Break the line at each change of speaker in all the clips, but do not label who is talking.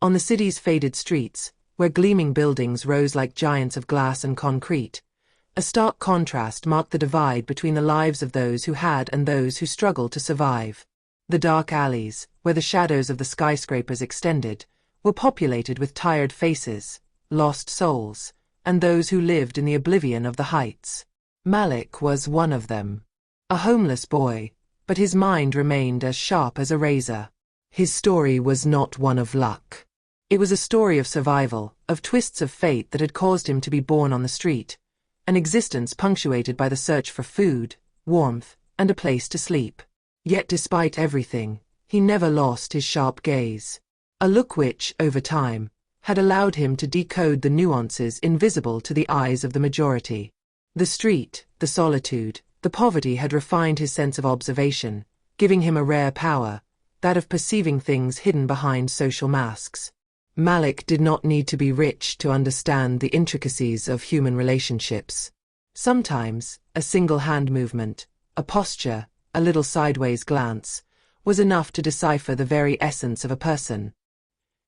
On the city's faded streets, where gleaming buildings rose like giants of glass and concrete, a stark contrast marked the divide between the lives of those who had and those who struggled to survive. The dark alleys, where the shadows of the skyscrapers extended, were populated with tired faces, lost souls, and those who lived in the oblivion of the heights. Malik was one of them. A homeless boy, but his mind remained as sharp as a razor. His story was not one of luck. It was a story of survival, of twists of fate that had caused him to be born on the street, an existence punctuated by the search for food, warmth, and a place to sleep. Yet despite everything, he never lost his sharp gaze. A look which, over time, had allowed him to decode the nuances invisible to the eyes of the majority. The street, the solitude, the poverty had refined his sense of observation, giving him a rare power, that of perceiving things hidden behind social masks. Malik did not need to be rich to understand the intricacies of human relationships. Sometimes, a single hand movement, a posture, a little sideways glance, was enough to decipher the very essence of a person.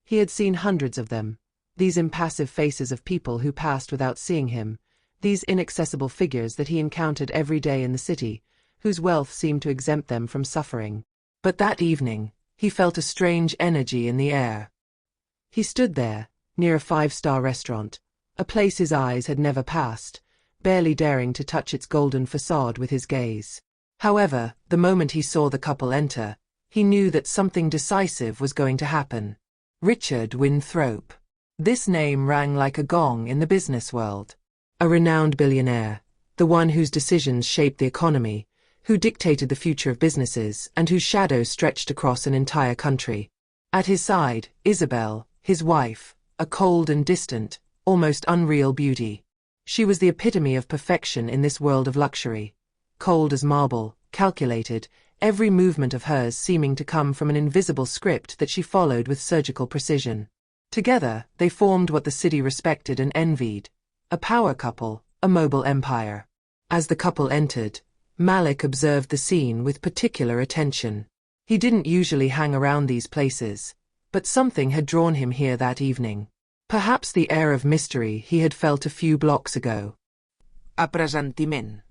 He had seen hundreds of them, these impassive faces of people who passed without seeing him, these inaccessible figures that he encountered every day in the city, whose wealth seemed to exempt them from suffering. But that evening, he felt a strange energy in the air. He stood there, near a five-star restaurant, a place his eyes had never passed, barely daring to touch its golden facade with his gaze. However, the moment he saw the couple enter, he knew that something decisive was going to happen. Richard Winthrop. This name rang like a gong in the business world. A renowned billionaire, the one whose decisions shaped the economy, who dictated the future of businesses, and whose shadow stretched across an entire country. At his side, Isabel, his wife, a cold and distant, almost unreal beauty. She was the epitome of perfection in this world of luxury. Cold as marble, calculated, every movement of hers seeming to come from an invisible script that she followed with surgical precision. Together, they formed what the city respected and envied. A power couple, a mobile empire. As the couple entered, Malik observed the scene with particular attention. He didn't usually hang around these places, but something had drawn him here that evening. Perhaps the air of mystery he had felt a few blocks ago. A presentiment.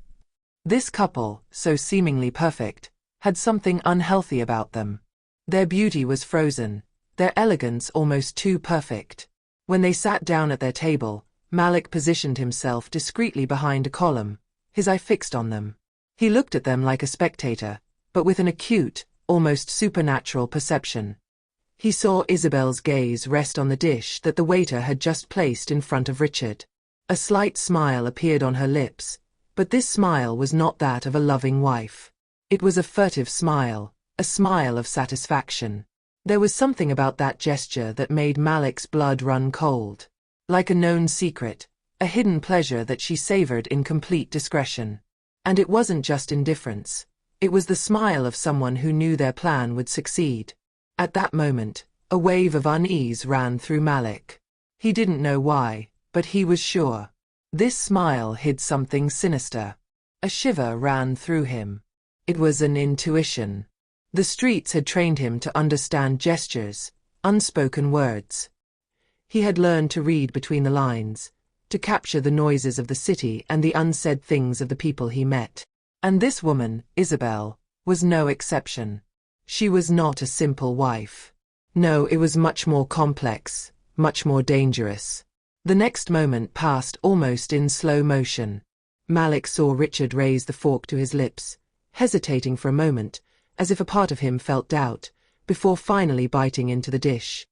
This couple, so seemingly perfect, had something unhealthy about them. Their beauty was frozen, their elegance almost too perfect. When they sat down at their table, Malik positioned himself discreetly behind a column, his eye fixed on them. He looked at them like a spectator, but with an acute, almost supernatural perception. He saw Isabel's gaze rest on the dish that the waiter had just placed in front of Richard. A slight smile appeared on her lips, but this smile was not that of a loving wife. It was a furtive smile, a smile of satisfaction. There was something about that gesture that made Malik's blood run cold. Like a known secret, a hidden pleasure that she savored in complete discretion. And it wasn't just indifference. It was the smile of someone who knew their plan would succeed. At that moment, a wave of unease ran through Malik. He didn't know why, but he was sure. This smile hid something sinister. A shiver ran through him. It was an intuition. The streets had trained him to understand gestures, unspoken words. He had learned to read between the lines, to capture the noises of the city and the unsaid things of the people he met. And this woman, Isabel, was no exception. She was not a simple wife. No, it was much more complex, much more dangerous. The next moment passed almost in slow motion. Malik saw Richard raise the fork to his lips, hesitating for a moment, as if a part of him felt doubt, before finally biting into the dish.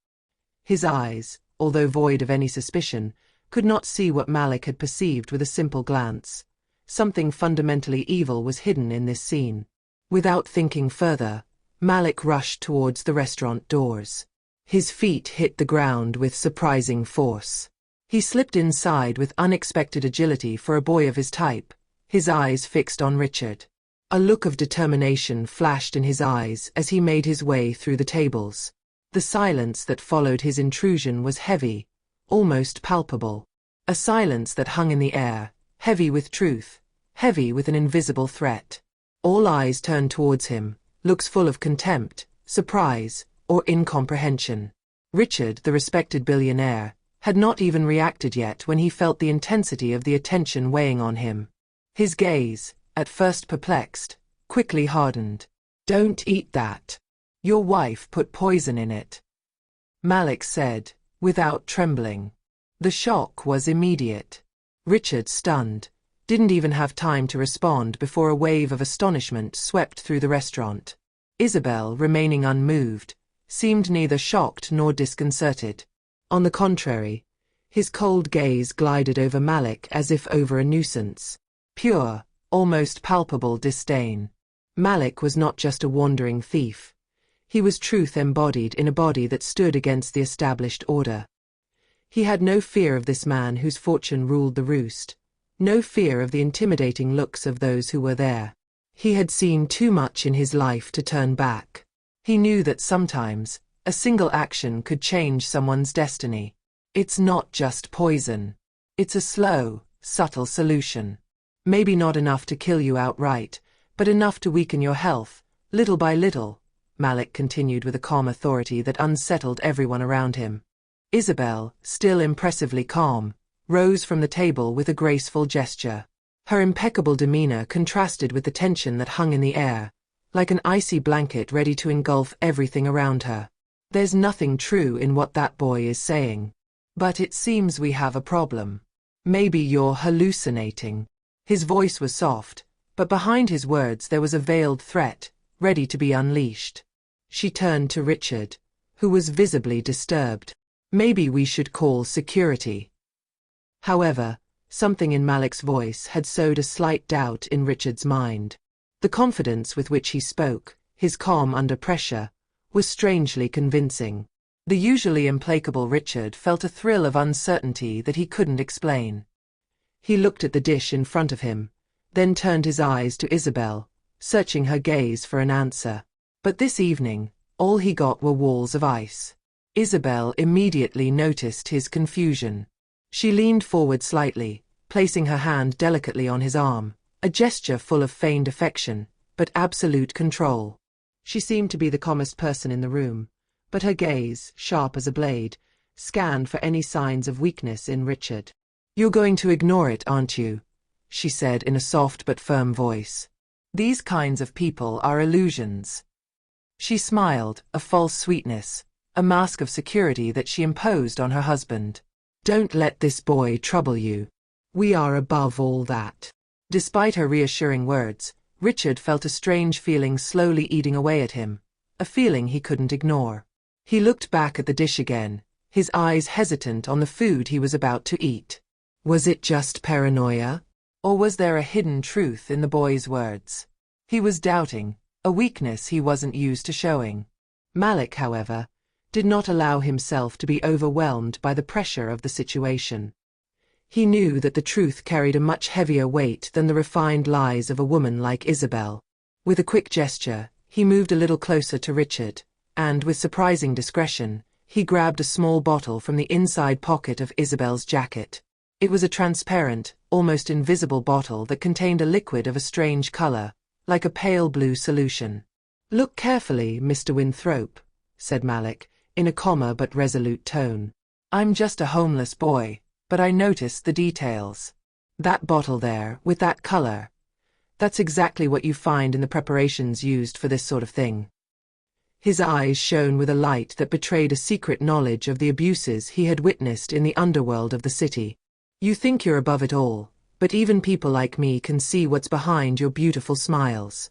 His eyes, although void of any suspicion, could not see what Malik had perceived with a simple glance. Something fundamentally evil was hidden in this scene. Without thinking further, Malik rushed towards the restaurant doors. His feet hit the ground with surprising force. He slipped inside with unexpected agility for a boy of his type, his eyes fixed on Richard. A look of determination flashed in his eyes as he made his way through the tables. The silence that followed his intrusion was heavy, almost palpable. A silence that hung in the air, heavy with truth, heavy with an invisible threat. All eyes turned towards him, looks full of contempt, surprise, or incomprehension. Richard, the respected billionaire, had not even reacted yet when he felt the intensity of the attention weighing on him. His gaze, at first perplexed, quickly hardened. "Don't eat that. Your wife put poison in it," Malik said, without trembling. The shock was immediate. Richard, stunned, didn't even have time to respond before a wave of astonishment swept through the restaurant. Isabel, remaining unmoved, seemed neither shocked nor disconcerted. On the contrary, his cold gaze glided over Malik as if over a nuisance. Pure, almost palpable disdain. Malik was not just a wandering thief. He was truth embodied in a body that stood against the established order. He had no fear of this man whose fortune ruled the roost, no fear of the intimidating looks of those who were there. He had seen too much in his life to turn back. He knew that sometimes, a single action could change someone's destiny. It's not just poison. It's a slow, subtle solution. Maybe not enough to kill you outright, but enough to weaken your health, little by little, Malik continued with a calm authority that unsettled everyone around him. Isabel, still impressively calm, rose from the table with a graceful gesture. Her impeccable demeanor contrasted with the tension that hung in the air, like an icy blanket ready to engulf everything around her. "There's nothing true in what that boy is saying. But it seems we have a problem. Maybe you're hallucinating." His voice was soft, but behind his words there was a veiled threat, ready to be unleashed. She turned to Richard, who was visibly disturbed. "Maybe we should call security." However, something in Malik's voice had sowed a slight doubt in Richard's mind. The confidence with which he spoke, his calm under pressure, was strangely convincing. The usually implacable Richard felt a thrill of uncertainty that he couldn't explain. He looked at the dish in front of him, then turned his eyes to Isabel, searching her gaze for an answer. But this evening, all he got were walls of ice. Isabel immediately noticed his confusion. She leaned forward slightly, placing her hand delicately on his arm, a gesture full of feigned affection, but absolute control. She seemed to be the calmest person in the room, but her gaze, sharp as a blade, scanned for any signs of weakness in Richard. "You're going to ignore it, aren't you?" she said in a soft but firm voice. "These kinds of people are illusions." She smiled, a false sweetness, a mask of security that she imposed on her husband. "Don't let this boy trouble you. We are above all that." Despite her reassuring words, Richard felt a strange feeling slowly eating away at him, a feeling he couldn't ignore. He looked back at the dish again, his eyes hesitant on the food he was about to eat. Was it just paranoia? Or was there a hidden truth in the boy's words? He was doubting, a weakness he wasn't used to showing. Malik, however, did not allow himself to be overwhelmed by the pressure of the situation. He knew that the truth carried a much heavier weight than the refined lies of a woman like Isabel. With a quick gesture, he moved a little closer to Richard, and with surprising discretion, he grabbed a small bottle from the inside pocket of Isabel's jacket. It was a transparent, almost invisible bottle that contained a liquid of a strange color, like a pale blue solution. "Look carefully, Mr. Winthrop," said Malik, in a calmer but resolute tone. "I'm just a homeless boy, but I noticed the details. That bottle there, with that color, that's exactly what you find in the preparations used for this sort of thing." His eyes shone with a light that betrayed a secret knowledge of the abuses he had witnessed in the underworld of the city. "You think you're above it all, but even people like me can see what's behind your beautiful smiles."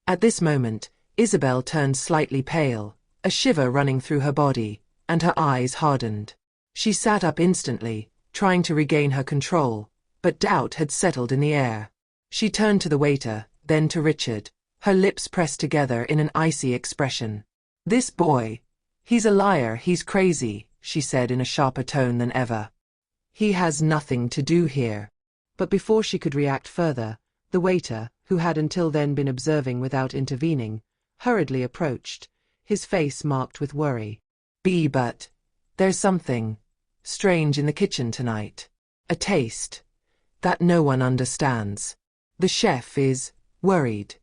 At this moment, Isabel turned slightly pale, a shiver running through her body, and her eyes hardened. She sat up instantly, trying to regain her control, but doubt had settled in the air. She turned to the waiter, then to Richard, her lips pressed together in an icy expression. "This boy, he's a liar, he's crazy," she said in a sharper tone than ever. "He has nothing to do here." But before she could react further, the waiter, who had until then been observing without intervening, hurriedly approached, his face marked with worry. But there's something strange in the kitchen tonight. A taste that no one understands. The chef is worried."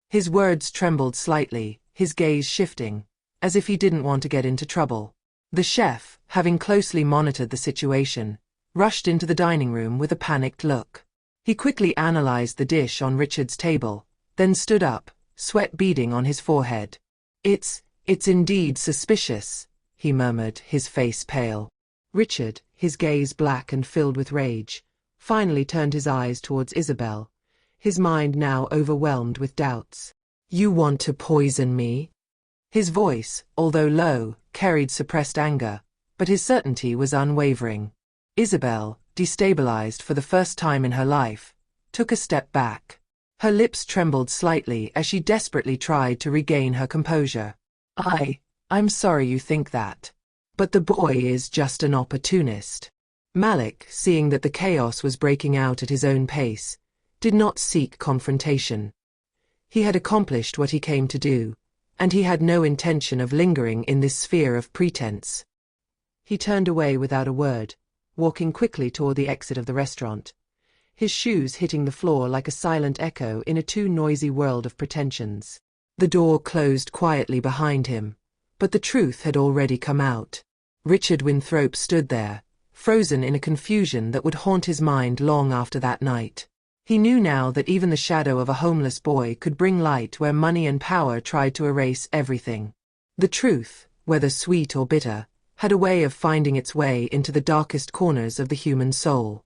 His words trembled slightly, his gaze shifting, as if he didn't want to get into trouble. The chef, having closely monitored the situation, rushed into the dining room with a panicked look. He quickly analyzed the dish on Richard's table, then stood up, sweat beading on his forehead. It's indeed suspicious," he murmured, his face pale. Richard, his gaze black and filled with rage, finally turned his eyes towards Isabel, his mind now overwhelmed with doubts. "You want to poison me?" His voice, although low, carried suppressed anger, but his certainty was unwavering. Isabel, destabilized for the first time in her life, took a step back. Her lips trembled slightly as she desperately tried to regain her composure. I'm sorry you think that. But the boy is just an opportunist." Malik, seeing that the chaos was breaking out at his own pace, did not seek confrontation. He had accomplished what he came to do, and he had no intention of lingering in this sphere of pretense. He turned away without a word, walking quickly toward the exit of the restaurant, his shoes hitting the floor like a silent echo in a too noisy world of pretensions. The door closed quietly behind him, but the truth had already come out. Richard Winthrop stood there, frozen in a confusion that would haunt his mind long after that night. He knew now that even the shadow of a homeless boy could bring light where money and power tried to erase everything. The truth, whether sweet or bitter, had a way of finding its way into the darkest corners of the human soul.